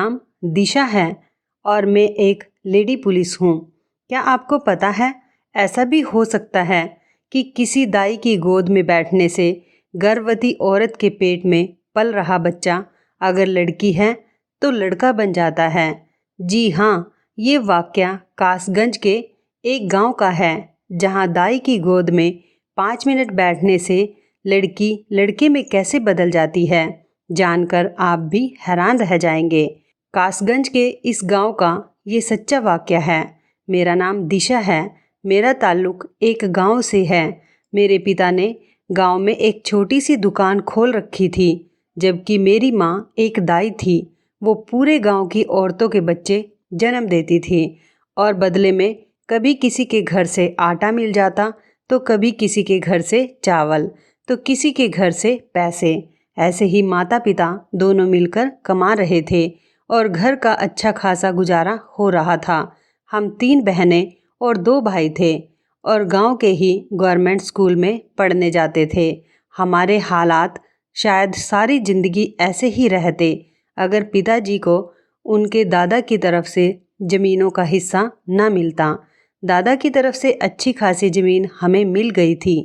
नाम दिशा है और मैं एक लेडी पुलिस हूँ। क्या आपको पता है, ऐसा भी हो सकता है कि किसी दाई की गोद में बैठने से गर्भवती औरत के पेट में पल रहा बच्चा अगर लड़की है तो लड़का बन जाता है। जी हाँ, ये वाकया कासगंज के एक गांव का है, जहां दाई की गोद में 5 मिनट बैठने से लड़की लड़के में कैसे बदल जाती है। जानकर आप भी हैरान रह जाएंगे। कासगंज के इस गांव का ये सच्चा वाकया है। मेरा नाम दिशा है। मेरा ताल्लुक एक गांव से है। मेरे पिता ने गांव में एक छोटी सी दुकान खोल रखी थी, जबकि मेरी माँ एक दाई थी। वो पूरे गांव की औरतों के बच्चे जन्म देती थी और बदले में कभी किसी के घर से आटा मिल जाता, तो कभी किसी के घर से चावल, तो किसी के घर से पैसे। ऐसे ही माता पिता दोनों मिलकर कमा रहे थे और घर का अच्छा खासा गुजारा हो रहा था। हम 3 बहनें और 2 भाई थे और गांव के ही गवर्नमेंट स्कूल में पढ़ने जाते थे। हमारे हालात शायद सारी ज़िंदगी ऐसे ही रहते अगर पिताजी को उनके दादा की तरफ से ज़मीनों का हिस्सा न मिलता। दादा की तरफ से अच्छी खासी ज़मीन हमें मिल गई थी।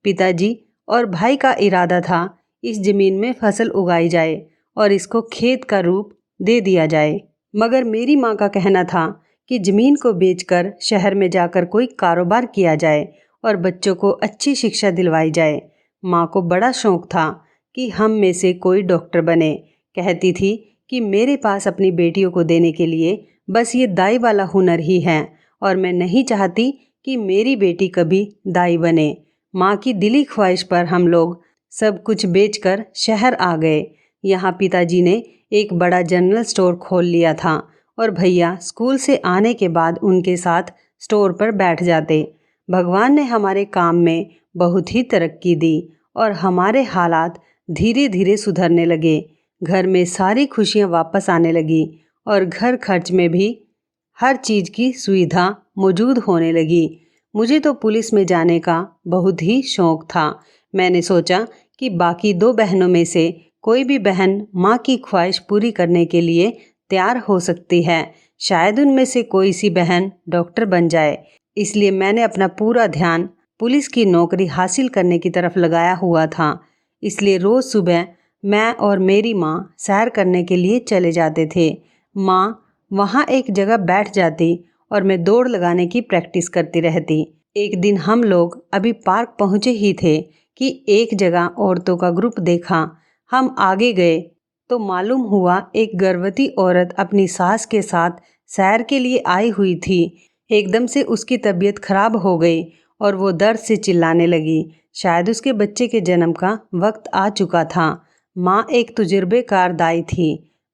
पिताजी और भाई का इरादा था इस ज़मीन में फसल उगाई जाए और इसको खेत का रूप दे दिया जाए, मगर मेरी माँ का कहना था कि ज़मीन को बेचकर शहर में जाकर कोई कारोबार किया जाए और बच्चों को अच्छी शिक्षा दिलवाई जाए। माँ को बड़ा शौक़ था कि हम में से कोई डॉक्टर बने। कहती थी कि मेरे पास अपनी बेटियों को देने के लिए बस ये दाई वाला हुनर ही है और मैं नहीं चाहती कि मेरी बेटी कभी दाई बने। माँ की दिली ख्वाहिश पर हम लोग सब कुछ बेचकर शहर आ गए। यहाँ पिताजी ने एक बड़ा जनरल स्टोर खोल लिया था और भैया स्कूल से आने के बाद उनके साथ स्टोर पर बैठ जाते। भगवान ने हमारे काम में बहुत ही तरक्की दी और हमारे हालात धीरे धीरे सुधरने लगे। घर में सारी खुशियाँ वापस आने लगी और घर खर्च में भी हर चीज़ की सुविधा मौजूद होने लगी। मुझे तो पुलिस में जाने का बहुत ही शौक़ था। मैंने सोचा कि बाकी 2 बहनों में से कोई भी बहन माँ की ख्वाहिश पूरी करने के लिए तैयार हो सकती है। शायद उनमें से कोई सी बहन डॉक्टर बन जाए। इसलिए मैंने अपना पूरा ध्यान पुलिस की नौकरी हासिल करने की तरफ लगाया हुआ था। इसलिए रोज़ सुबह मैं और मेरी माँ सैर करने के लिए चले जाते थे। माँ वहाँ एक जगह बैठ जाती और मैं दौड़ लगाने की प्रैक्टिस करती रहती। एक दिन हम लोग अभी पार्क पहुँचे ही थे कि एक जगह औरतों का ग्रुप देखा। हम आगे गए तो मालूम हुआ एक गर्भवती औरत अपनी सास के साथ सैर के लिए आई हुई थी। एकदम से उसकी तबीयत खराब हो गई और वो दर्द से चिल्लाने लगी। शायद उसके बच्चे के जन्म का वक्त आ चुका था। माँ एक तजुर्बेकार दाई थी।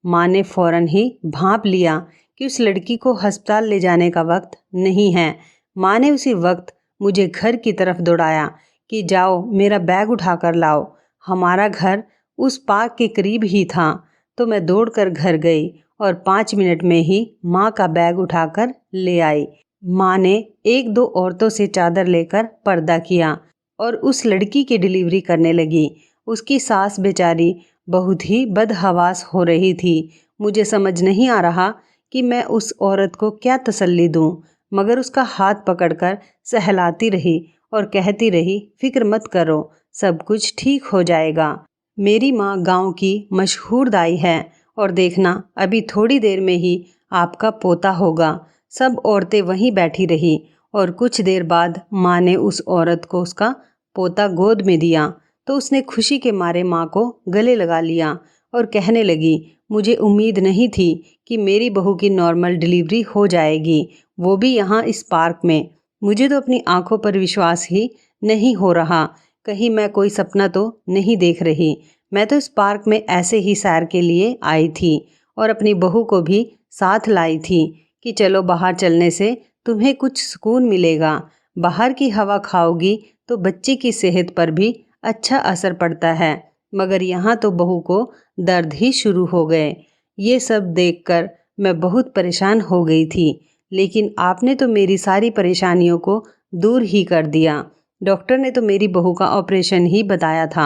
माँ ने फ़ौरन ही भांप लिया कि उस लड़की को अस्पताल ले जाने का वक्त नहीं है। माँ ने उसी वक्त मुझे घर की तरफ दौड़ाया कि जाओ मेरा बैग उठा कर लाओ। हमारा घर उस पार्क के करीब ही था, तो मैं दौड़कर घर गई और 5 मिनट में ही माँ का बैग उठाकर ले आई। माँ ने 1-2 औरतों से चादर लेकर पर्दा किया और उस लड़की की डिलीवरी करने लगी। उसकी सास बेचारी बहुत ही बदहवास हो रही थी। मुझे समझ नहीं आ रहा कि मैं उस औरत को क्या तसल्ली दूं, मगर उसका हाथ पकड़कर सहलाती रही और कहती रही, फिक्र मत करो, सब कुछ ठीक हो जाएगा। मेरी माँ गांव की मशहूर दाई है और देखना अभी थोड़ी देर में ही आपका पोता होगा। सब औरतें वहीं बैठी रही और कुछ देर बाद माँ ने उस औरत को उसका पोता गोद में दिया तो उसने खुशी के मारे माँ को गले लगा लिया और कहने लगी, मुझे उम्मीद नहीं थी कि मेरी बहू की नॉर्मल डिलीवरी हो जाएगी, वो भी यहाँ इस पार्क में। मुझे तो अपनी आंखों पर विश्वास ही नहीं हो रहा। कहीं मैं कोई सपना तो नहीं देख रही। मैं तो इस पार्क में ऐसे ही सैर के लिए आई थी और अपनी बहू को भी साथ लाई थी कि चलो बाहर चलने से तुम्हें कुछ सुकून मिलेगा। बाहर की हवा खाओगी तो बच्चे की सेहत पर भी अच्छा असर पड़ता है। मगर यहाँ तो बहू को दर्द ही शुरू हो गए। ये सब देखकर मैं बहुत परेशान हो गई थी, लेकिन आपने तो मेरी सारी परेशानियों को दूर ही कर दिया। डॉक्टर ने तो मेरी बहू का ऑपरेशन ही बताया था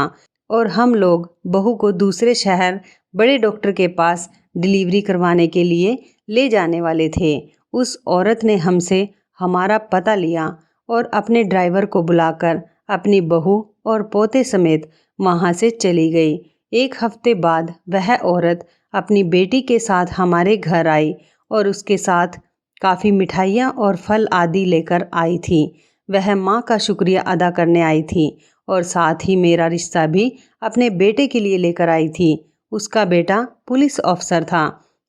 और हम लोग बहू को दूसरे शहर बड़े डॉक्टर के पास डिलीवरी करवाने के लिए ले जाने वाले थे। उस औरत ने हमसे हमारा पता लिया और अपने ड्राइवर को बुलाकर अपनी बहू और पोते समेत वहाँ से चली गई। 1 हफ्ते बाद वह औरत अपनी बेटी के साथ हमारे घर आई और उसके साथ काफ़ी मिठाइयाँ और फल आदि लेकर आई थी। वह माँ का शुक्रिया अदा करने आई थी और साथ ही मेरा रिश्ता भी अपने बेटे के लिए लेकर आई थी। उसका बेटा पुलिस ऑफिसर था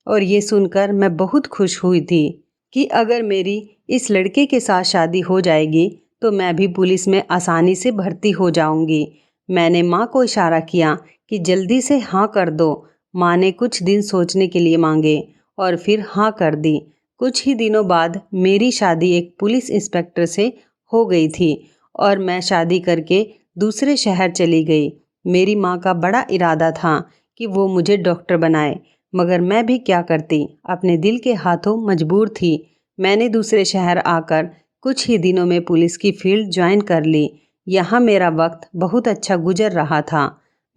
और ये सुनकर मैं बहुत खुश हुई थी कि अगर मेरी इस लड़के के साथ शादी हो जाएगी तो मैं भी पुलिस में आसानी से भर्ती हो जाऊंगी। मैंने माँ को इशारा किया कि जल्दी से हाँ कर दो। माँ ने कुछ दिन सोचने के लिए मांगे और फिर हाँ कर दी। कुछ ही दिनों बाद मेरी शादी एक पुलिस इंस्पेक्टर से हो गई थी और मैं शादी करके दूसरे शहर चली गई। मेरी माँ का बड़ा इरादा था कि वो मुझे डॉक्टर बनाए, मगर मैं भी क्या करती, अपने दिल के हाथों मजबूर थी। मैंने दूसरे शहर आकर कुछ ही दिनों में पुलिस की फील्ड ज्वाइन कर ली। यहाँ मेरा वक्त बहुत अच्छा गुजर रहा था।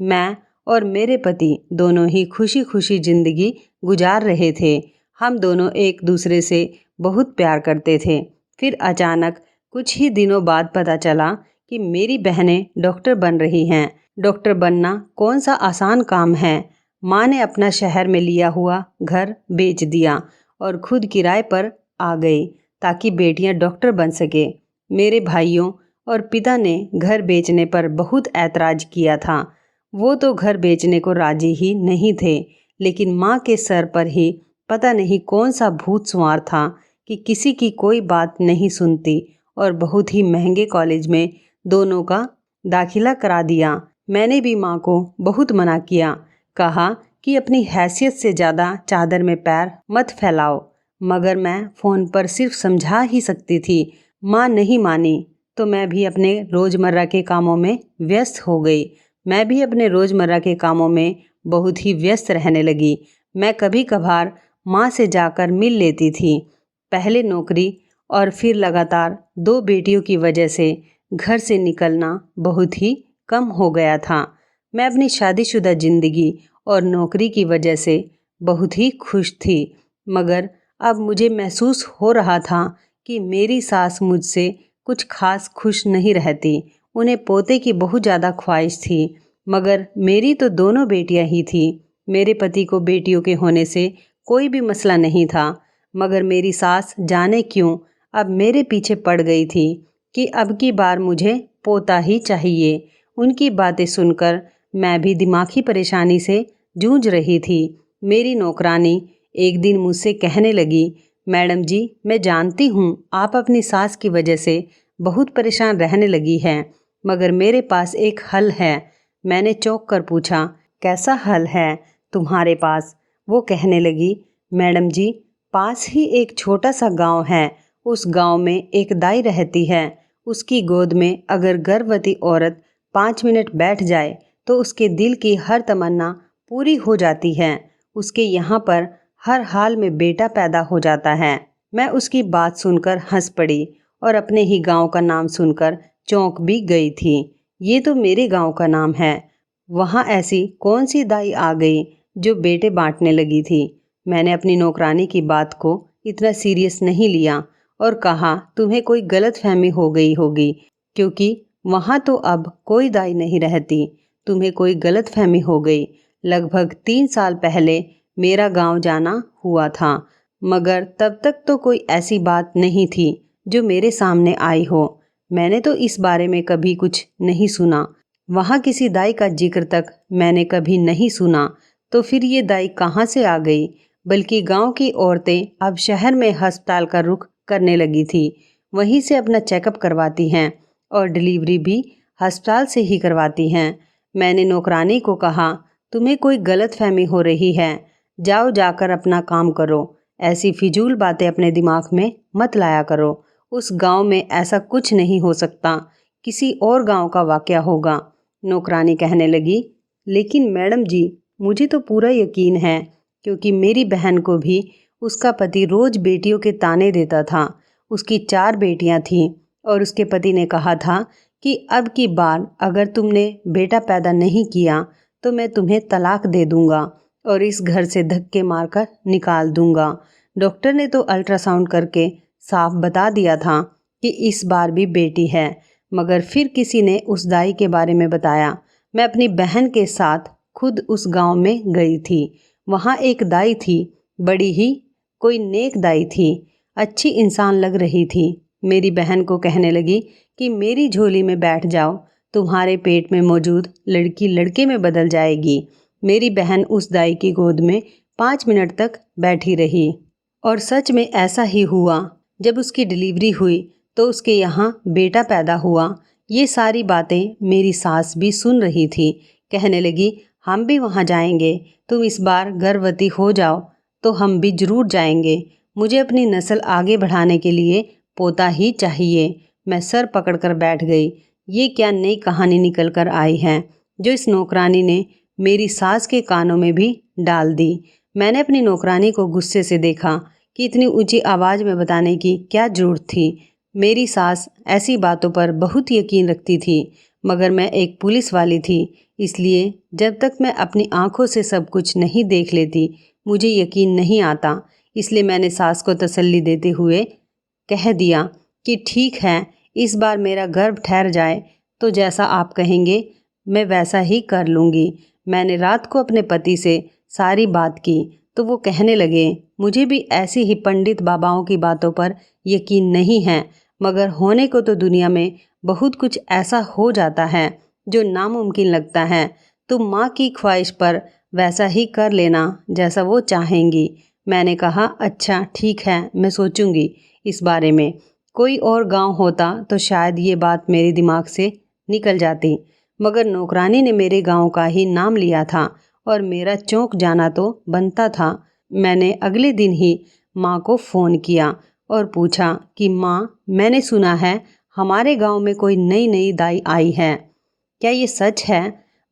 मैं और मेरे पति दोनों ही खुशी खुशी ज़िंदगी गुजार रहे थे। हम दोनों एक दूसरे से बहुत प्यार करते थे। फिर अचानक कुछ ही दिनों बाद पता चला कि मेरी बहनें डॉक्टर बन रही हैं। डॉक्टर बनना कौन सा आसान काम है। माँ ने अपना शहर में लिया हुआ घर बेच दिया और खुद किराए पर आ गई ताकि बेटियां डॉक्टर बन सके। मेरे भाइयों और पिता ने घर बेचने पर बहुत ऐतराज़ किया था। वो तो घर बेचने को राजी ही नहीं थे, लेकिन माँ के सर पर ही पता नहीं कौन सा भूत सवार था कि किसी की कोई बात नहीं सुनती और बहुत ही महंगे कॉलेज में दोनों का दाखिला करा दिया। मैंने भी माँ को बहुत मना किया, कहा कि अपनी हैसियत से ज़्यादा चादर में पैर मत फैलाओ, मगर मैं फ़ोन पर सिर्फ समझा ही सकती थी। माँ नहीं मानी तो मैं भी अपने रोज़मर्रा के कामों में व्यस्त हो गई। मैं भी अपने रोज़मर्रा के कामों में बहुत ही व्यस्त रहने लगी। मैं कभी कभार माँ से जाकर मिल लेती थी। पहले नौकरी और फिर लगातार 2 बेटियों की वजह से घर से निकलना बहुत ही कम हो गया था। मैं अपनी शादीशुदा ज़िंदगी और नौकरी की वजह से बहुत ही खुश थी, मगर अब मुझे महसूस हो रहा था कि मेरी सास मुझसे कुछ खास खुश नहीं रहती। उन्हें पोते की बहुत ज़्यादा ख्वाहिश थी, मगर मेरी तो दोनों बेटियां ही थी। मेरे पति को बेटियों के होने से कोई भी मसला नहीं था, मगर मेरी सास जाने क्यों अब मेरे पीछे पड़ गई थी कि अब की बार मुझे पोता ही चाहिए। उनकी बातें सुनकर मैं भी दिमागी परेशानी से जूझ रही थी। मेरी नौकरानी एक दिन मुझसे कहने लगी, मैडम जी, मैं जानती हूँ आप अपनी सास की वजह से बहुत परेशान रहने लगी हैं, मगर मेरे पास एक हल है। मैंने चौंक कर पूछा, कैसा हल है तुम्हारे पास? वो कहने लगी, मैडम जी, पास ही एक छोटा सा गांव है। उस गांव में एक दाई रहती है। उसकी गोद में अगर गर्भवती औरत 5 मिनट बैठ जाए तो उसके दिल की हर तमन्ना पूरी हो जाती है। उसके यहाँ पर हर हाल में बेटा पैदा हो जाता है। मैं उसकी बात सुनकर हंस पड़ी और अपने ही गांव का नाम सुनकर चौंक भी गई थी। ये तो मेरे गांव का नाम है। वहाँ ऐसी कौन सी दाई आ गई जो बेटे बांटने लगी थी? मैंने अपनी नौकरानी की बात को इतना सीरियस नहीं लिया और कहा, तुम्हें कोई गलत फहमी हो गई होगी, क्योंकि वहाँ तो अब कोई दाई नहीं रहती। तुम्हें कोई गलत फहमी हो गई। लगभग 3 साल पहले मेरा गांव जाना हुआ था, मगर तब तक तो कोई ऐसी बात नहीं थी जो मेरे सामने आई हो। मैंने तो इस बारे में कभी कुछ नहीं सुना। वहाँ किसी दाई का जिक्र तक मैंने कभी नहीं सुना। तो फिर ये दाई कहाँ से आ गई? बल्कि गांव की औरतें अब शहर में अस्पताल का रुख करने लगी थी। वहीं से अपना चेकअप करवाती हैं और डिलीवरी भी अस्पताल से ही करवाती हैं। मैंने नौकरानी को कहा, तुम्हें कोई गलत फहमी हो रही है, जाओ जाकर अपना काम करो। ऐसी फिजूल बातें अपने दिमाग में मत लाया करो। उस गांव में ऐसा कुछ नहीं हो सकता, किसी और गांव का वाकया होगा। नौकरानी कहने लगी, लेकिन मैडम जी, मुझे तो पूरा यकीन है, क्योंकि मेरी बहन को भी उसका पति रोज बेटियों के ताने देता था। उसकी 4 बेटियां थीं और उसके पति ने कहा था कि अब की बार अगर तुमने बेटा पैदा नहीं किया तो मैं तुम्हें तलाक दे दूंगा। और इस घर से धक्के मारकर निकाल दूंगा। डॉक्टर ने तो अल्ट्रासाउंड करके साफ बता दिया था कि इस बार भी बेटी है, मगर फिर किसी ने उस दाई के बारे में बताया। मैं अपनी बहन के साथ खुद उस गांव में गई थी। वहाँ एक दाई थी, बड़ी ही कोई नेक दाई थी, अच्छी इंसान लग रही थी। मेरी बहन को कहने लगी कि मेरी झोली में बैठ जाओ, तुम्हारे पेट में मौजूद लड़की लड़के में बदल जाएगी। मेरी बहन उस दाई की गोद में 5 मिनट तक बैठी रही और सच में ऐसा ही हुआ। जब उसकी डिलीवरी हुई तो उसके यहाँ बेटा पैदा हुआ। ये सारी बातें मेरी सास भी सुन रही थी। कहने लगी, हम भी वहाँ जाएंगे, तुम इस बार गर्भवती हो जाओ तो हम भी जरूर जाएंगे। मुझे अपनी नस्ल आगे बढ़ाने के लिए पोता ही चाहिए। मैं सर पकड़कर बैठ गई। ये क्या नई कहानी निकल कर आई है जो इस नौकरानी ने मेरी सास के कानों में भी डाल दी। मैंने अपनी नौकरानी को गुस्से से देखा कि इतनी ऊंची आवाज़ में बताने की क्या जरूरत थी। मेरी सास ऐसी बातों पर बहुत यकीन रखती थी, मगर मैं एक पुलिस वाली थी, इसलिए जब तक मैं अपनी आंखों से सब कुछ नहीं देख लेती मुझे यकीन नहीं आता। इसलिए मैंने सास को तसल्ली देते हुए कह दिया कि ठीक है, इस बार मेरा गर्भ ठहर जाए तो जैसा आप कहेंगे मैं वैसा ही कर लूँगी। मैंने रात को अपने पति से सारी बात की तो वो कहने लगे, मुझे भी ऐसी ही पंडित बाबाओं की बातों पर यकीन नहीं है, मगर होने को तो दुनिया में बहुत कुछ ऐसा हो जाता है जो नामुमकिन लगता है। तुम माँ की ख्वाहिश पर वैसा ही कर लेना जैसा वो चाहेंगी। मैंने कहा, अच्छा ठीक है, मैं सोचूंगी इस बारे में। कोई और गांव होता तो शायद ये बात मेरे दिमाग से निकल जाती, मगर नौकरानी ने मेरे गांव का ही नाम लिया था और मेरा चौंक जाना तो बनता था। मैंने अगले दिन ही माँ को फ़ोन किया और पूछा कि माँ, मैंने सुना है हमारे गांव में कोई नई नई दाई आई है, क्या ये सच है?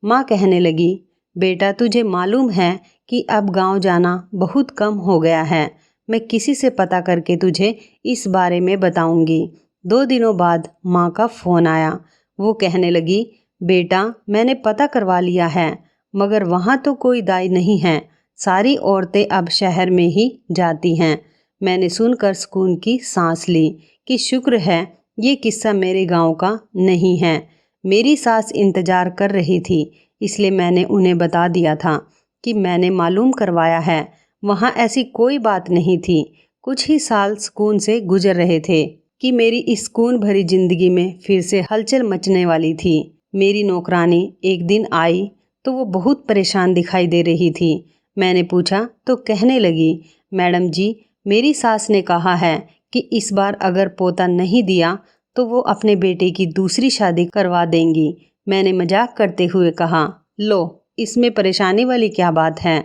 माँ कहने लगी, बेटा तुझे मालूम है कि अब गांव जाना बहुत कम हो गया है। मैं किसी से पता करके तुझे इस बारे में बताऊंगी। 2 दिनों बाद माँ का फ़ोन आया। वो कहने लगी, बेटा मैंने पता करवा लिया है, मगर वहाँ तो कोई दाई नहीं है। सारी औरतें अब शहर में ही जाती हैं। मैंने सुनकर सुकून की सांस ली कि शुक्र है ये किस्सा मेरे गांव का नहीं है। मेरी सास इंतज़ार कर रही थी, इसलिए मैंने उन्हें बता दिया था कि मैंने मालूम करवाया है। वहाँ ऐसी कोई बात नहीं थी। कुछ ही साल सुकून से गुजर रहे थे कि मेरी इस सुकून भरी जिंदगी में फिर से हलचल मचने वाली थी। मेरी नौकरानी एक दिन आई तो वो बहुत परेशान दिखाई दे रही थी। मैंने पूछा तो कहने लगी, मैडम जी, मेरी सास ने कहा है कि इस बार अगर पोता नहीं दिया तो वो अपने बेटे की दूसरी शादी करवा देंगी। मैंने मजाक करते हुए कहा, लो इसमें परेशानी वाली क्या बात है?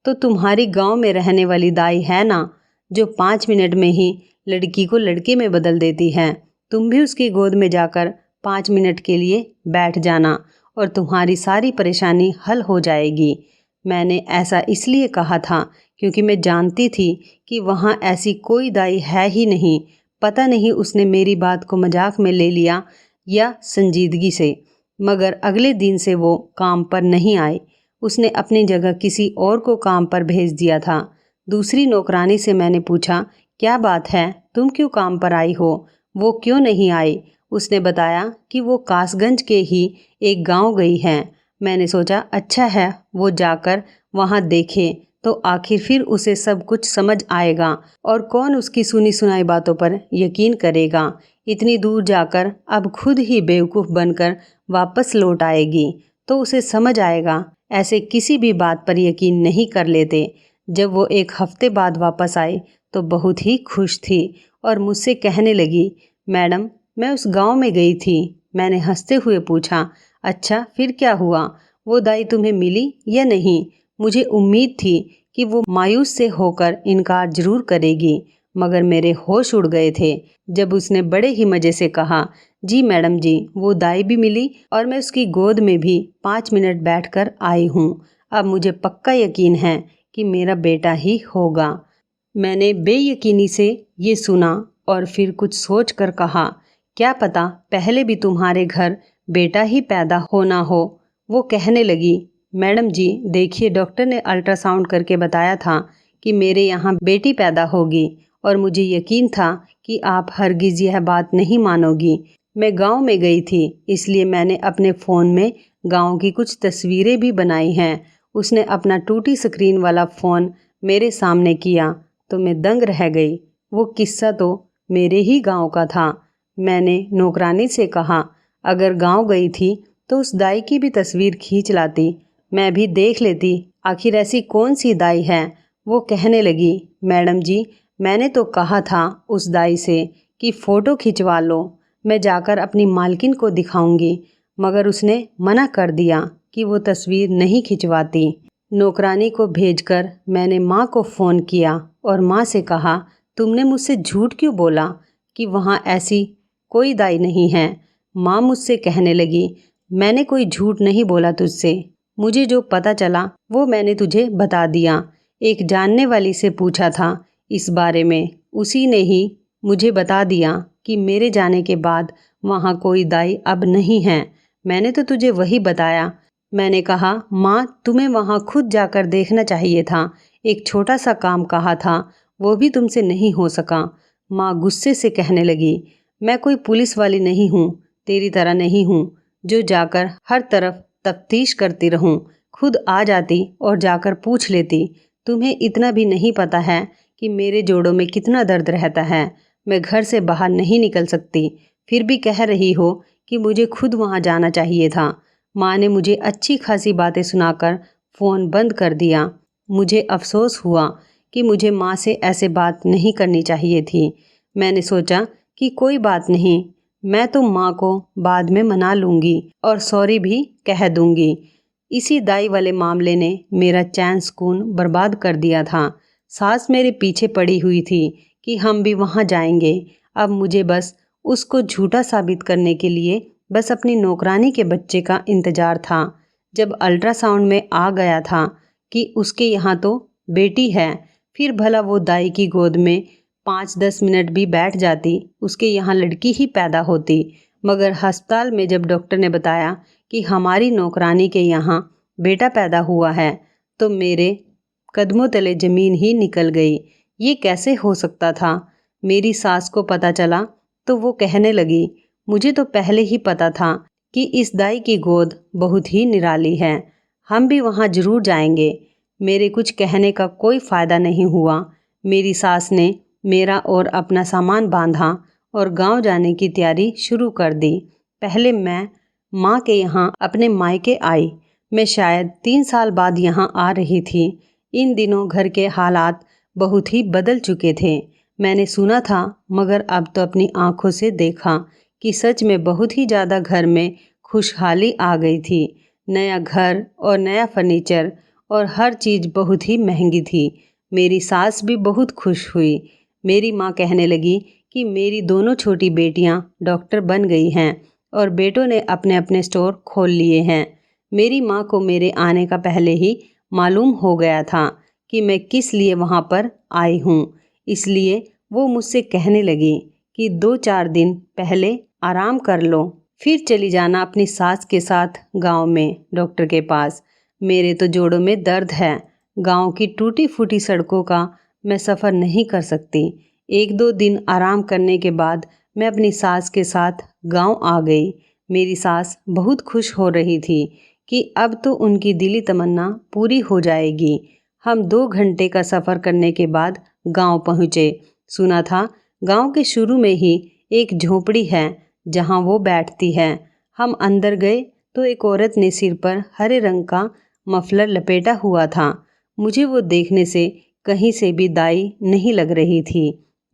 तो तुम्हारी गांव में रहने वाली दाई है ना, जो 5 मिनट में ही लड़की को लड़के में बदल देती है। तुम भी उसकी गोद में जाकर 5 मिनट के लिए बैठ जाना और तुम्हारी सारी परेशानी हल हो जाएगी। मैंने ऐसा इसलिए कहा था क्योंकि मैं जानती थी कि वहाँ ऐसी कोई दाई है ही नहीं। पता नहीं उसने मेरी बात को मजाक में ले लिया या संजीदगी से, मगर अगले दिन से वो काम पर नहीं आई। उसने अपनी जगह किसी और को काम पर भेज दिया था। दूसरी नौकरानी से मैंने पूछा, क्या बात है, तुम क्यों काम पर आई हो? वो क्यों नहीं आई? उसने बताया कि वो कासगंज के ही एक गांव गई है। मैंने सोचा अच्छा है वो जाकर वहां देखे तो आखिर फिर उसे सब कुछ समझ आएगा और कौन उसकी सुनी सुनाई बातों पर यकीन करेगा। इतनी दूर जाकर अब खुद ही बेवकूफ़ बनकर वापस लौट आएगी तो उसे समझ आएगा। ऐसे किसी भी बात पर यकीन नहीं कर लेते। जब वो 1 हफ्ते बाद वापस आई तो बहुत ही खुश थी और मुझसे कहने लगी, मैडम मैं उस गांव में गई थी। मैंने हंसते हुए पूछा, अच्छा फिर क्या हुआ? वो दाई तुम्हें मिली या नहीं? मुझे उम्मीद थी कि वो मायूस से होकर इनकार जरूर करेगी, मगर मेरे होश उड़ गए थे जब उसने बड़े ही मज़े से कहा, जी मैडम जी, वो दाई भी मिली और मैं उसकी गोद में भी 5 मिनट बैठकर आई हूँ। अब मुझे पक्का यकीन है कि मेरा बेटा ही होगा। मैंने बेयकीनी से ये सुना और फिर कुछ सोच कर कहा, क्या पता पहले भी तुम्हारे घर बेटा ही पैदा होना हो। वो कहने लगी, मैडम जी देखिए, डॉक्टर ने अल्ट्रासाउंड करके बताया था कि मेरे यहाँ बेटी पैदा होगी और मुझे यकीन था कि आप हरगिज़ यह बात नहीं मानोगी। मैं गांव में गई थी, इसलिए मैंने अपने फ़ोन में गांव की कुछ तस्वीरें भी बनाई हैं। उसने अपना टूटी स्क्रीन वाला फ़ोन मेरे सामने किया तो मैं दंग रह गई। वो किस्सा तो मेरे ही गांव का था। मैंने नौकरानी से कहा, अगर गांव गई थी तो उस दाई की भी तस्वीर खींच लाती, मैं भी देख लेती आखिर ऐसी कौन सी दाई है। वो कहने लगी, मैडम जी मैंने तो कहा था उस दाई से कि फ़ोटो खिंचवा लो, मैं जाकर अपनी मालकिन को दिखाऊंगी, मगर उसने मना कर दिया कि वो तस्वीर नहीं खिंचवाती। नौकरानी को भेजकर मैंने माँ को फ़ोन किया और माँ से कहा, तुमने मुझसे झूठ क्यों बोला कि वहाँ ऐसी कोई दाई नहीं है। माँ मुझसे कहने लगी, मैंने कोई झूठ नहीं बोला तुझसे, मुझे जो पता चला वो मैंने तुझे बता दिया। एक जानने वाली से पूछा था इस बारे में, उसी ने ही मुझे बता दिया कि मेरे जाने के बाद वहाँ कोई दाई अब नहीं है। मैंने तो तुझे वही बताया। मैंने कहा, माँ तुम्हें वहाँ खुद जाकर देखना चाहिए था, एक छोटा सा काम कहा था, वो भी तुमसे नहीं हो सका। माँ गुस्से से कहने लगी, मैं कोई पुलिस वाली नहीं हूँ, तेरी तरह नहीं हूँ जो जाकर हर तरफ तफ्तीश करती रहूँ। खुद आ जाती और जाकर पूछ लेती। तुम्हें इतना भी नहीं पता है कि मेरे जोड़ों में कितना दर्द रहता है। मैं घर से बाहर नहीं निकल सकती, फिर भी कह रही हो कि मुझे खुद वहाँ जाना चाहिए था। माँ ने मुझे अच्छी खासी बातें सुनाकर फ़ोन बंद कर दिया। मुझे अफसोस हुआ कि मुझे माँ से ऐसे बात नहीं करनी चाहिए थी। मैंने सोचा कि कोई बात नहीं, मैं तो माँ को बाद में मना लूँगी और सॉरी भी कह दूँगी। इसी दाई वाले मामले ने मेरा चैन सुकून बर्बाद कर दिया था। सास मेरे पीछे पड़ी हुई थी कि हम भी वहाँ जाएंगे। अब मुझे बस उसको झूठा साबित करने के लिए बस अपनी नौकरानी के बच्चे का इंतज़ार था। जब अल्ट्रासाउंड में आ गया था कि उसके यहाँ तो बेटी है, फिर भला वो दाई की गोद में 5-10 मिनट भी बैठ जाती, उसके यहाँ लड़की ही पैदा होती। मगर अस्पताल में जब डॉक्टर ने बताया कि हमारी नौकरानी के यहाँ बेटा पैदा हुआ है, तो मेरे कदमों तले ज़मीन ही निकल गई। ये कैसे हो सकता था? मेरी सास को पता चला तो वो कहने लगी, मुझे तो पहले ही पता था कि इस दाई की गोद बहुत ही निराली है, हम भी वहाँ ज़रूर जाएंगे। मेरे कुछ कहने का कोई फ़ायदा नहीं हुआ। मेरी सास ने मेरा और अपना सामान बांधा और गांव जाने की तैयारी शुरू कर दी। पहले मैं माँ के यहाँ अपने मायके आई। मैं शायद 3 साल बाद यहाँ आ रही थी। इन दिनों घर के हालात बहुत ही बदल चुके थे। मैंने सुना था, मगर अब तो अपनी आंखों से देखा कि सच में बहुत ही ज़्यादा घर में खुशहाली आ गई थी। नया घर और नया फर्नीचर और हर चीज़ बहुत ही महंगी थी। मेरी सास भी बहुत खुश हुई। मेरी माँ कहने लगी कि मेरी दोनों छोटी बेटियाँ डॉक्टर बन गई हैं और बेटों ने अपने अपने स्टोर खोल लिए हैं। मेरी माँ को मेरे आने का पहले ही मालूम हो गया था कि मैं किस लिए वहाँ पर आई हूँ, इसलिए वो मुझसे कहने लगी कि 2-4 दिन पहले आराम कर लो, फिर चली जाना अपनी सास के साथ गांव में डॉक्टर के पास। मेरे तो जोड़ों में दर्द है, गांव की टूटी फूटी सड़कों का मैं सफ़र नहीं कर सकती। 1-2 दिन आराम करने के बाद मैं अपनी सास के साथ गांव आ गई। मेरी सास बहुत खुश हो रही थी कि अब तो उनकी दिली तमन्ना पूरी हो जाएगी। हम 2 घंटे का सफ़र करने के बाद गांव पहुँचे। सुना था गांव के शुरू में ही एक झोपड़ी है जहां वो बैठती है। हम अंदर गए तो एक औरत ने सिर पर हरे रंग का मफलर लपेटा हुआ था। मुझे वो देखने से कहीं से भी दाई नहीं लग रही थी।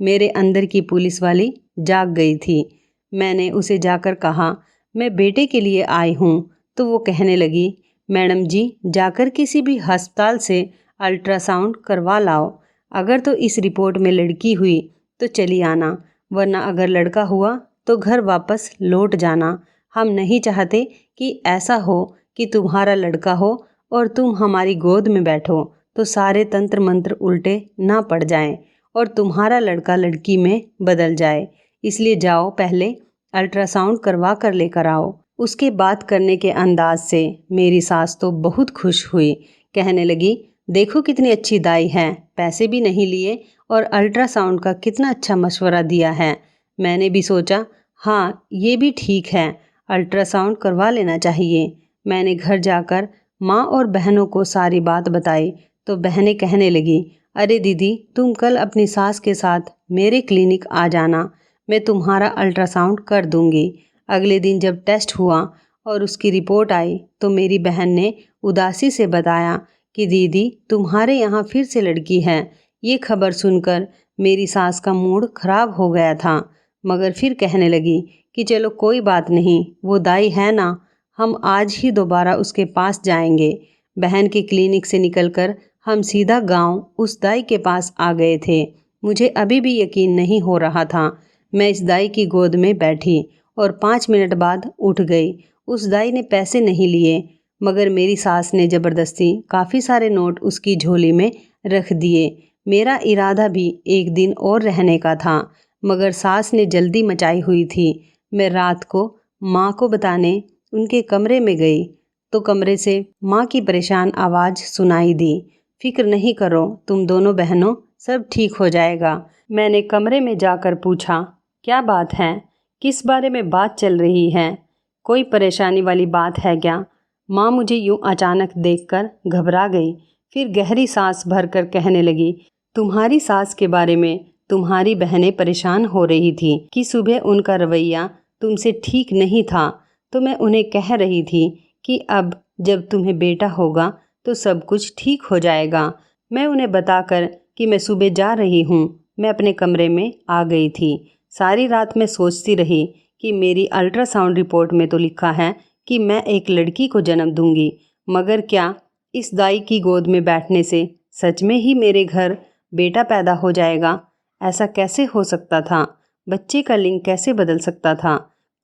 मेरे अंदर की पुलिस वाली जाग गई थी। मैंने उसे जाकर कहा, मैं बेटे के लिए आई हूँ। तो वो कहने लगी, मैडम जी जाकर किसी भी अस्पताल से अल्ट्रासाउंड करवा लाओ। अगर तो इस रिपोर्ट में लड़की हुई तो चली आना, वरना अगर लड़का हुआ तो घर वापस लौट जाना। हम नहीं चाहते कि ऐसा हो कि तुम्हारा लड़का हो और तुम हमारी गोद में बैठो तो सारे तंत्र मंत्र उल्टे ना पड़ जाएं और तुम्हारा लड़का लड़की में बदल जाए। इसलिए जाओ, पहले अल्ट्रासाउंड करवा कर लेकर आओ। उसके बात करने के अंदाज से मेरी सास तो बहुत खुश हुई। कहने लगी, देखो कितनी अच्छी दाई है, पैसे भी नहीं लिए और अल्ट्रासाउंड का कितना अच्छा मशवरा दिया है। मैंने भी सोचा, हाँ ये भी ठीक है, अल्ट्रासाउंड करवा लेना चाहिए। मैंने घर जाकर माँ और बहनों को सारी बात बताई तो बहनें कहने लगी, अरे दीदी, तुम कल अपनी सास के साथ मेरे क्लिनिक आ जाना, मैं तुम्हारा अल्ट्रासाउंड कर दूंगी। अगले दिन जब टेस्ट हुआ और उसकी रिपोर्ट आई तो मेरी बहन ने उदासी से बताया कि दीदी, तुम्हारे यहाँ फिर से लड़की है। ये खबर सुनकर मेरी सास का मूड खराब हो गया था, मगर फिर कहने लगी कि चलो कोई बात नहीं, वो दाई है ना, हम आज ही दोबारा उसके पास जाएंगे। बहन के क्लिनिक से निकलकर हम सीधा गांव उस दाई के पास आ गए थे। मुझे अभी भी यकीन नहीं हो रहा था। मैं इस दाई की गोद में बैठी और 5 मिनट बाद उठ गई। उस दाई ने पैसे नहीं लिए, मगर मेरी सास ने ज़बरदस्ती काफ़ी सारे नोट उसकी झोली में रख दिए। मेरा इरादा भी एक दिन और रहने का था, मगर सास ने जल्दी मचाई हुई थी। मैं रात को माँ को बताने उनके कमरे में गई तो कमरे से माँ की परेशान आवाज़ सुनाई दी, फिक्र नहीं करो तुम दोनों बहनों, सब ठीक हो जाएगा। मैंने कमरे में जाकर पूछा, क्या बात है, किस बारे में बात चल रही है, कोई परेशानी वाली बात है क्या? माँ मुझे यूँ अचानक देखकर घबरा गई, फिर गहरी सांस भरकर कहने लगी, तुम्हारी सास के बारे में तुम्हारी बहनें परेशान हो रही थी कि सुबह उनका रवैया तुमसे ठीक नहीं था, तो मैं उन्हें कह रही थी कि अब जब तुम्हें बेटा होगा तो सब कुछ ठीक हो जाएगा। मैं उन्हें बताकर कि मैं सुबह जा रही हूँ, मैं अपने कमरे में आ गई थी। सारी रात मैं सोचती रही कि मेरी अल्ट्रासाउंड रिपोर्ट में तो लिखा है कि मैं एक लड़की को जन्म दूंगी, मगर क्या इस दाई की गोद में बैठने से सच में ही मेरे घर बेटा पैदा हो जाएगा? ऐसा कैसे हो सकता था? बच्चे का लिंग कैसे बदल सकता था?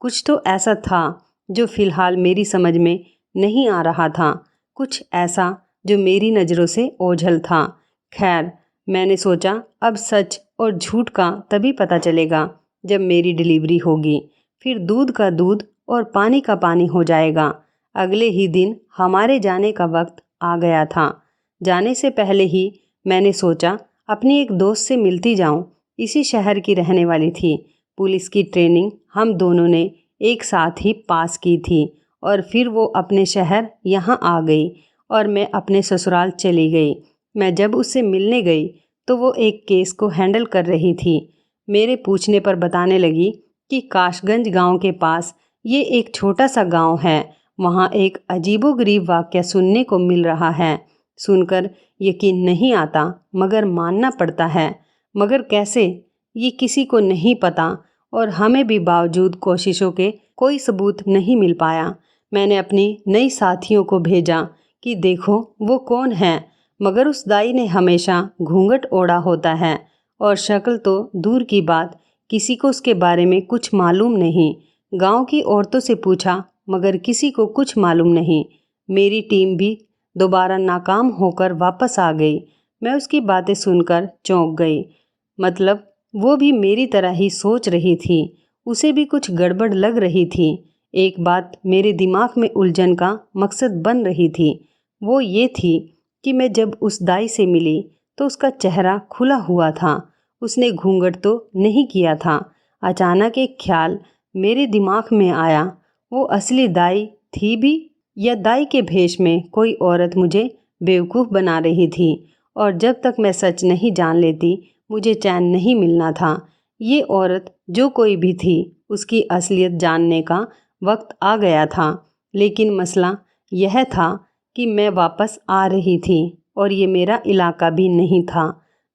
कुछ तो ऐसा था जो फ़िलहाल मेरी समझ में नहीं आ रहा था, कुछ ऐसा जो मेरी नज़रों से ओझल था। खैर, मैंने सोचा अब सच और झूठ का तभी पता चलेगा जब मेरी डिलीवरी होगी, फिर दूध का दूध और पानी का पानी हो जाएगा। अगले ही दिन हमारे जाने का वक्त आ गया था। जाने से पहले ही मैंने सोचा अपनी एक दोस्त से मिलती जाऊं, इसी शहर की रहने वाली थी। पुलिस की ट्रेनिंग हम दोनों ने एक साथ ही पास की थी और फिर वो अपने शहर यहाँ आ गई और मैं अपने ससुराल चली गई। मैं जब उससे मिलने गई तो वो एक केस को हैंडल कर रही थी। मेरे पूछने पर बताने लगी कि काशगंज गांव के पास ये एक छोटा सा गांव है, वहाँ एक अजीबोगरीब वाक़या सुनने को मिल रहा है। सुनकर यकीन नहीं आता मगर मानना पड़ता है, मगर कैसे, ये किसी को नहीं पता और हमें भी बावजूद कोशिशों के कोई सबूत नहीं मिल पाया। मैंने अपनी नई साथियों को भेजा कि देखो वो कौन है, मगर उस दाई ने हमेशा घूंघट ओढ़ा होता है और शक्ल तो दूर की बात, किसी को उसके बारे में कुछ मालूम नहीं। गांव की औरतों से पूछा मगर किसी को कुछ मालूम नहीं। मेरी टीम भी दोबारा नाकाम होकर वापस आ गई। मैं उसकी बातें सुनकर चौंक गई। मतलब वो भी मेरी तरह ही सोच रही थी, उसे भी कुछ गड़बड़ लग रही थी। एक बात मेरे दिमाग में उलझन का मकसद बन रही थी, वो ये थी कि मैं जब उस दाई से मिली तो उसका चेहरा खुला हुआ था, उसने घूंघट तो नहीं किया था। अचानक एक ख्याल मेरे दिमाग में आया, वो असली दाई थी भी या दाई के भेष में कोई औरत मुझे बेवकूफ़ बना रही थी। और जब तक मैं सच नहीं जान लेती मुझे चैन नहीं मिलना था। ये औरत जो कोई भी थी उसकी असलियत जानने का वक्त आ गया था, लेकिन मसला यह था कि मैं वापस आ रही थी और ये मेरा इलाका भी नहीं था।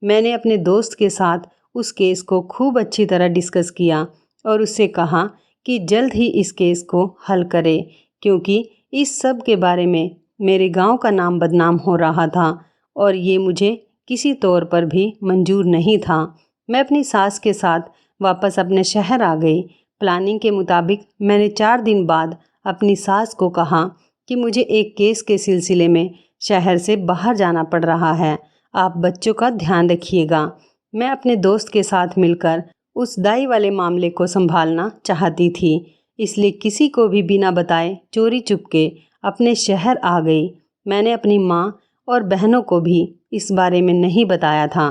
मैंने अपने दोस्त के साथ उस केस को खूब अच्छी तरह डिस्कस किया और उससे कहा कि जल्द ही इस केस को हल करे, क्योंकि इस सब के बारे में मेरे गांव का नाम बदनाम हो रहा था और ये मुझे किसी तौर पर भी मंजूर नहीं था। मैं अपनी सास के साथ वापस अपने शहर आ गई। प्लानिंग के मुताबिक मैंने 4 दिन बाद अपनी सास को कहा कि मुझे एक केस के सिलसिले में शहर से बाहर जाना पड़ रहा है, आप बच्चों का ध्यान रखिएगा। मैं अपने दोस्त के साथ मिलकर उस दाई वाले मामले को संभालना चाहती थी। इसलिए किसी को भी बिना बताए चोरी चुपके अपने शहर आ गई। मैंने अपनी माँ और बहनों को भी इस बारे में नहीं बताया था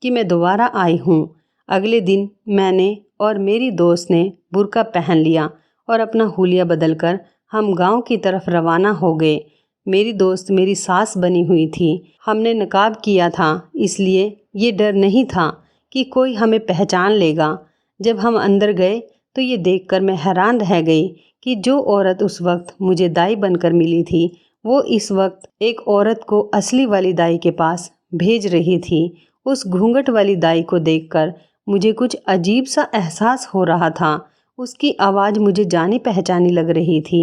कि मैं दोबारा आई हूँ। अगले दिन मैंने और मेरी दोस्त ने बुर्का पहन लिया और अपना हुलिया बदलकर हम गांव की तरफ रवाना हो गए। मेरी दोस्त मेरी सास बनी हुई थी। हमने नकाब किया था, इसलिए ये डर नहीं था कि कोई हमें पहचान लेगा। जब हम अंदर गए तो ये देखकर मैं हैरान रह गई कि जो औरत उस वक्त मुझे दाई बनकर मिली थी, वो इस वक्त एक औरत को असली वाली दाई के पास भेज रही थी। उस घूंघट वाली दाई को देखकर मुझे कुछ अजीब सा एहसास हो रहा था। उसकी आवाज़ मुझे जानी पहचानी लग रही थी,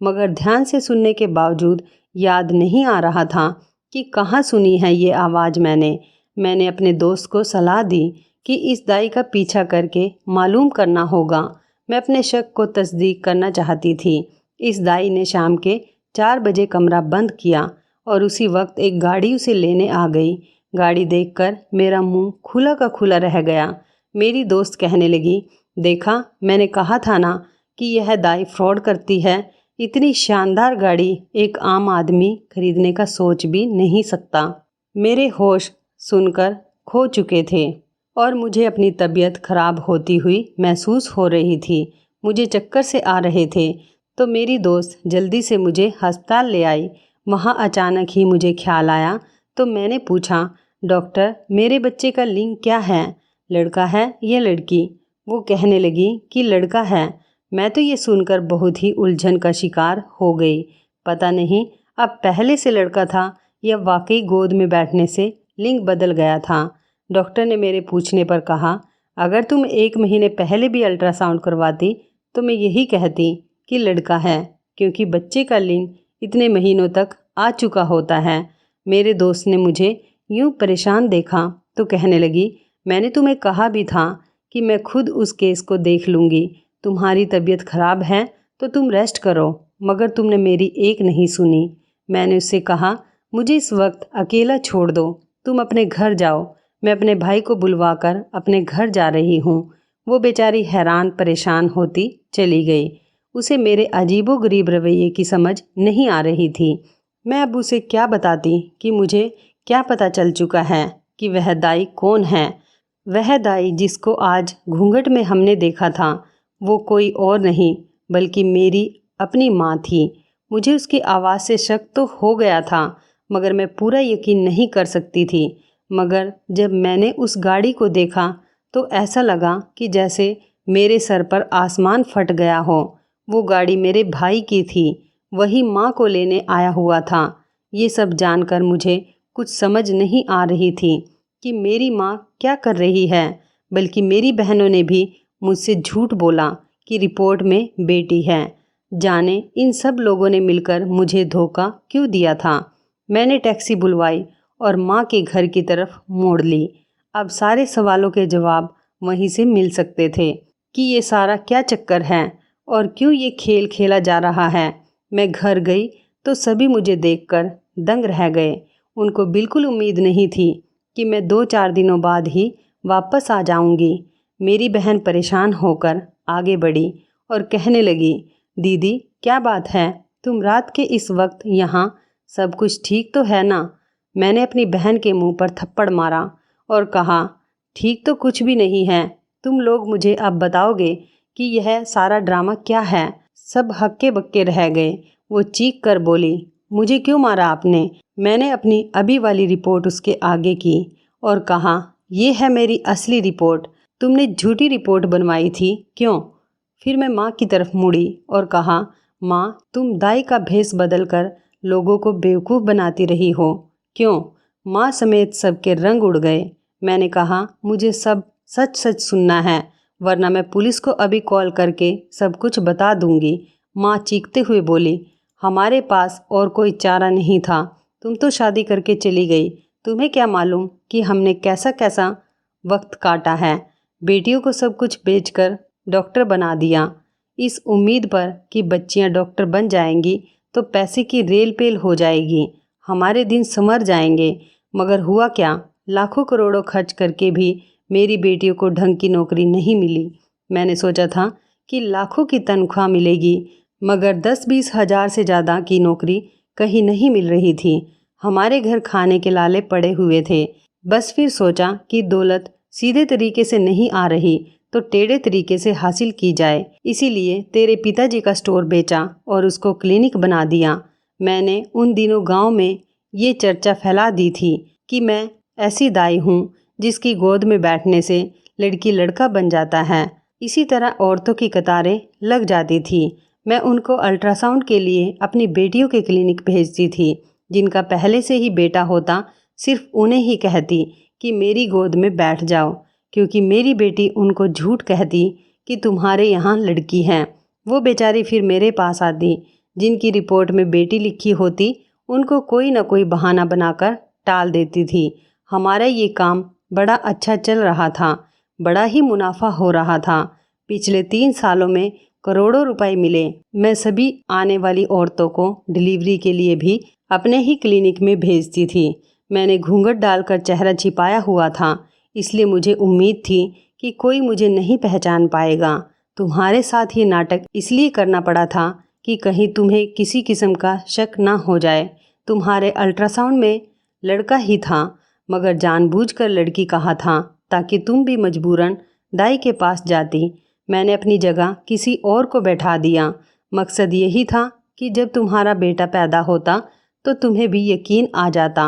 मगर ध्यान से सुनने के बावजूद याद नहीं आ रहा था कि कहाँ सुनी है ये आवाज़ मैंने अपने दोस्त को सलाह दी कि इस दाई का पीछा करके मालूम करना होगा। मैं अपने शक को तस्दीक करना चाहती थी। इस दाई ने शाम के 4 बजे कमरा बंद किया और उसी वक्त एक गाड़ी उसे लेने आ गई। गाड़ी देखकर मेरा मुंह खुला का खुला रह गया। मेरी दोस्त कहने लगी, देखा, मैंने कहा था ना कि यह दाई फ्रॉड करती है। इतनी शानदार गाड़ी एक आम आदमी खरीदने का सोच भी नहीं सकता। मेरे होश सुनकर खो चुके थे और मुझे अपनी तबीयत खराब होती हुई महसूस हो रही थी। मुझे चक्कर से आ रहे थे तो मेरी दोस्त जल्दी से मुझे अस्पताल ले आई। वहाँ अचानक ही मुझे ख्याल आया तो मैंने पूछा, डॉक्टर, मेरे बच्चे का लिंग क्या है, लड़का है या लड़की? वो कहने लगी कि लड़का है। मैं तो ये सुनकर बहुत ही उलझन का शिकार हो गई। पता नहीं अब पहले से लड़का था या वाकई गोद में बैठने से लिंग बदल गया था। डॉक्टर ने मेरे पूछने पर कहा, अगर तुम 1 महीने पहले भी अल्ट्रासाउंड करवाती तो मैं यही कहती कि लड़का है, क्योंकि बच्चे का लिंग इतने महीनों तक आ चुका होता है। मेरे दोस्त ने मुझे यूं परेशान देखा तो कहने लगी, मैंने तुम्हें कहा भी था कि मैं खुद उस केस को देख लूँगी। तुम्हारी तबीयत खराब है तो तुम रेस्ट करो, मगर तुमने मेरी एक नहीं सुनी। मैंने उससे कहा, मुझे इस वक्त अकेला छोड़ दो, तुम अपने घर जाओ। मैं अपने भाई को बुलवाकर अपने घर जा रही हूँ। वो बेचारी हैरान परेशान होती चली गई। उसे मेरे अजीबोगरीब रवैये की समझ नहीं आ रही थी। मैं अब उसे क्या बताती कि मुझे क्या पता चल चुका है कि वह दाई कौन है। वह दाई जिसको आज घूंघट में हमने देखा था, वो कोई और नहीं बल्कि मेरी अपनी माँ थी। मुझे उसकी आवाज़ से शक तो हो गया था, मगर मैं पूरा यकीन नहीं कर सकती थी। मगर जब मैंने उस गाड़ी को देखा तो ऐसा लगा कि जैसे मेरे सर पर आसमान फट गया हो। वो गाड़ी मेरे भाई की थी, वही माँ को लेने आया हुआ था। ये सब जानकर मुझे कुछ समझ नहीं आ रही थी कि मेरी माँ क्या कर रही है, बल्कि मेरी बहनों ने भी मुझसे झूठ बोला कि रिपोर्ट में बेटी है। जाने इन सब लोगों ने मिलकर मुझे धोखा क्यों दिया था। मैंने टैक्सी बुलवाई और माँ के घर की तरफ मोड़ ली। अब सारे सवालों के जवाब वहीं से मिल सकते थे कि ये सारा क्या चक्कर है और क्यों ये खेल खेला जा रहा है। मैं घर गई तो सभी मुझे देखकर दंग रह गए। उनको बिल्कुल उम्मीद नहीं थी कि मैं 2-4 दिनों बाद ही वापस आ जाऊंगी। मेरी बहन परेशान होकर आगे बढ़ी और कहने लगी, दीदी, क्या बात है, तुम रात के इस वक्त यहाँ, सब कुछ ठीक तो है ना? मैंने अपनी बहन के मुंह पर थप्पड़ मारा और कहा, ठीक तो कुछ भी नहीं है। तुम लोग मुझे अब बताओगे कि यह सारा ड्रामा क्या है? सब हक्के बक्के रह गए। वो चीख कर बोली, मुझे क्यों मारा आपने? मैंने अपनी अभी वाली रिपोर्ट उसके आगे की और कहा, ये है मेरी असली रिपोर्ट, तुमने झूठी रिपोर्ट बनवाई थी, क्यों? फिर मैं माँ की तरफ मुड़ी और कहा, माँ, तुम दाई का भेष बदल कर लोगों को बेवकूफ़ बनाती रही हो, क्यों? माँ समेत सबके रंग उड़ गए। मैंने कहा, मुझे सब सच सच सुनना है, वरना मैं पुलिस को अभी कॉल करके सब कुछ बता दूंगी। माँ चीखते हुए बोली, हमारे पास और कोई चारा नहीं था, तुम तो शादी करके चली गई। तुम्हें क्या मालूम कि हमने कैसा कैसा वक्त काटा है। बेटियों को सब कुछ बेचकर डॉक्टर बना दिया, इस उम्मीद पर कि बच्चियां डॉक्टर बन जाएंगी तो पैसे की रेल पेल हो जाएगी, हमारे दिन संवर जाएंगे। मगर हुआ क्या, लाखों करोड़ों खर्च करके भी मेरी बेटियों को ढंग की नौकरी नहीं मिली। मैंने सोचा था कि लाखों की तनख्वाह मिलेगी, मगर 10-20 हज़ार से ज़्यादा की नौकरी कहीं नहीं मिल रही थी। हमारे घर खाने के लाले पड़े हुए थे। बस फिर सोचा कि दौलत सीधे तरीके से नहीं आ रही तो टेढ़े तरीके से हासिल की जाए। इसीलिए तेरे पिताजी का स्टोर बेचा और उसको क्लिनिक बना दिया। मैंने उन दिनों गांव में ये चर्चा फैला दी थी कि मैं ऐसी दाई हूँ जिसकी गोद में बैठने से लड़की लड़का बन जाता है। इसी तरह औरतों की कतारें लग जाती थी। मैं उनको अल्ट्रासाउंड के लिए अपनी बेटियों के क्लिनिक भेजती थी। जिनका पहले से ही बेटा होता सिर्फ उन्हें ही कहती कि मेरी गोद में बैठ जाओ, क्योंकि मेरी बेटी उनको झूठ कहती कि तुम्हारे यहाँ लड़की है। वो बेचारी फिर मेरे पास आती। जिनकी रिपोर्ट में बेटी लिखी होती उनको कोई ना कोई बहाना बनाकर टाल देती थी। हमारा ये काम बड़ा अच्छा चल रहा था, बड़ा ही मुनाफा हो रहा था। पिछले 3 सालों में करोड़ों रुपए मिले। मैं सभी आने वाली औरतों को डिलीवरी के लिए भी अपने ही क्लिनिक में भेजती थी। मैंने घूंघट डालकर चेहरा छिपाया हुआ था, इसलिए मुझे उम्मीद थी कि कोई मुझे नहीं पहचान पाएगा। तुम्हारे साथ ये नाटक इसलिए करना पड़ा था कि कहीं तुम्हें किसी किस्म का शक ना हो जाए। तुम्हारे अल्ट्रासाउंड में लड़का ही था, मगर जानबूझकर लड़की कहा था ताकि तुम भी मजबूरन दाई के पास जाती। मैंने अपनी जगह किसी और को बैठा दिया। मकसद यही था कि जब तुम्हारा बेटा पैदा होता तो तुम्हें भी यकीन आ जाता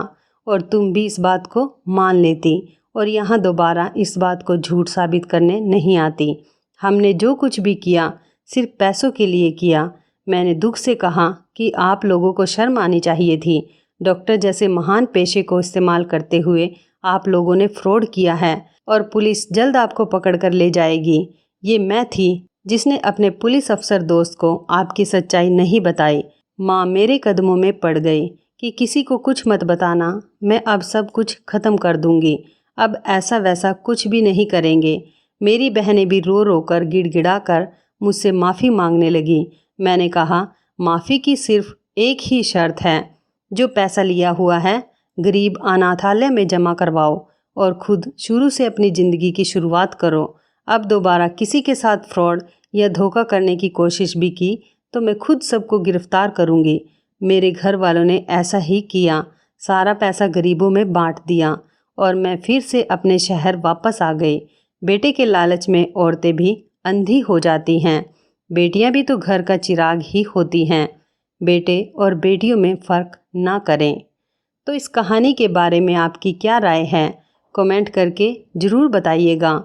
और तुम भी इस बात को मान लेती और यहाँ दोबारा इस बात को झूठ साबित करने नहीं आती। हमने जो कुछ भी किया सिर्फ पैसों के लिए किया। मैंने दुख से कहा कि आप लोगों को शर्म आनी चाहिए थी। डॉक्टर जैसे महान पेशे को इस्तेमाल करते हुए आप लोगों ने फ्रॉड किया है और पुलिस जल्द आपको पकड़ कर ले जाएगी। ये मैं थी जिसने अपने पुलिस अफसर दोस्त को आपकी सच्चाई नहीं बताई। माँ मेरे कदमों में पड़ गई कि किसी को कुछ मत बताना, मैं अब सब कुछ ख़त्म कर दूंगी। अब ऐसा वैसा कुछ भी नहीं करेंगे। मेरी बहनें भी रो रो कर गिड़गिड़ा कर मुझसे माफ़ी मांगने लगी। मैंने कहा माफ़ी की सिर्फ एक ही शर्त है, जो पैसा लिया हुआ है गरीब अनाथालय में जमा करवाओ और खुद शुरू से अपनी ज़िंदगी की शुरुआत करो। अब दोबारा किसी के साथ फ्रॉड या धोखा करने की कोशिश भी की तो मैं खुद सबको गिरफ्तार करूंगी। मेरे घर वालों ने ऐसा ही किया। सारा पैसा गरीबों में बांट दिया और मैं फिर से अपने शहर वापस आ गई। बेटे के लालच में औरतें भी अंधी हो जाती हैं। बेटियां भी तो घर का चिराग ही होती हैं। बेटे और बेटियों में फ़र्क ना करें। तो इस कहानी के बारे में आपकी क्या राय है, कमेंट करके ज़रूर बताइएगा।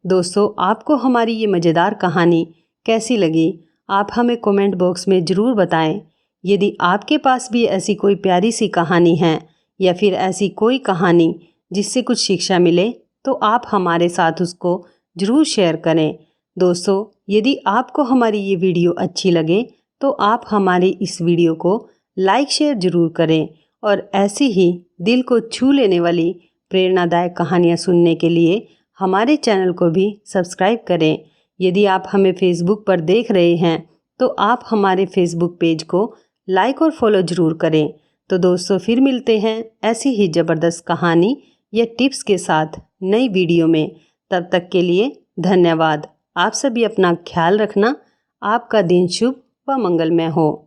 दोस्तों, आपको हमारी ये मज़ेदार कहानी कैसी लगी, आप हमें कमेंट बॉक्स में ज़रूर बताएं। यदि आपके पास भी ऐसी कोई प्यारी सी कहानी है या फिर ऐसी कोई कहानी जिससे कुछ शिक्षा मिले तो आप हमारे साथ उसको ज़रूर शेयर करें। दोस्तों, यदि आपको हमारी ये वीडियो अच्छी लगे तो आप हमारी इस वीडियो को लाइक शेयर ज़रूर करें और ऐसी ही दिल को छू लेने वाली प्रेरणादायक कहानियाँ सुनने के लिए हमारे चैनल को भी सब्सक्राइब करें। यदि आप हमें फेसबुक पर देख रहे हैं तो आप हमारे फेसबुक पेज को लाइक और फॉलो ज़रूर करें। तो दोस्तों, फिर मिलते हैं ऐसी ही ज़बरदस्त कहानी या टिप्स के साथ नई वीडियो में। तब तक के लिए धन्यवाद। आप सभी अपना ख्याल रखना। आपका दिन शुभ व मंगलमय हो।